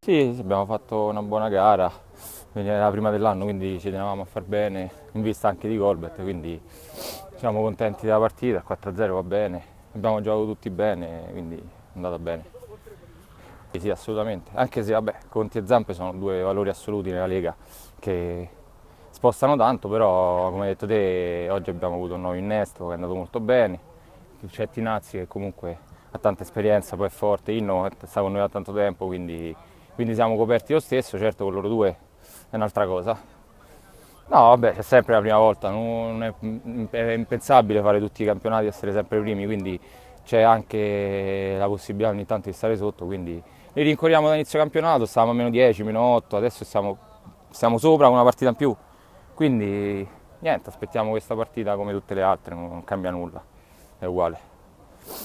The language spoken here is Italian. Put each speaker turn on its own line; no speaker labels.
Sì, sì, abbiamo fatto una buona gara, era la prima dell'anno, quindi ci tenevamo a far bene, in vista anche di Colbert, quindi siamo contenti della partita, il 4-0 va bene, abbiamo giocato tutti bene, quindi è andata bene. Sì, sì, assolutamente, anche se vabbè, Conti e Zampe sono due valori assoluti nella Lega che spostano tanto, però come hai detto te oggi abbiamo avuto un nuovo innesto che è andato molto bene, c'è Tinazzi che comunque ha tanta esperienza, poi è forte, Inno sta con noi da tanto tempo, quindi siamo coperti lo stesso, certo con loro due è un'altra cosa. No, vabbè, c'è sempre la prima volta, è impensabile fare tutti i campionati e essere sempre primi, quindi c'è anche la possibilità ogni tanto di stare sotto, quindi li rincorriamo da inizio campionato, stavamo a meno 10, meno 8, adesso siamo sopra con una partita in più, quindi niente, aspettiamo questa partita come tutte le altre, non cambia nulla, è uguale.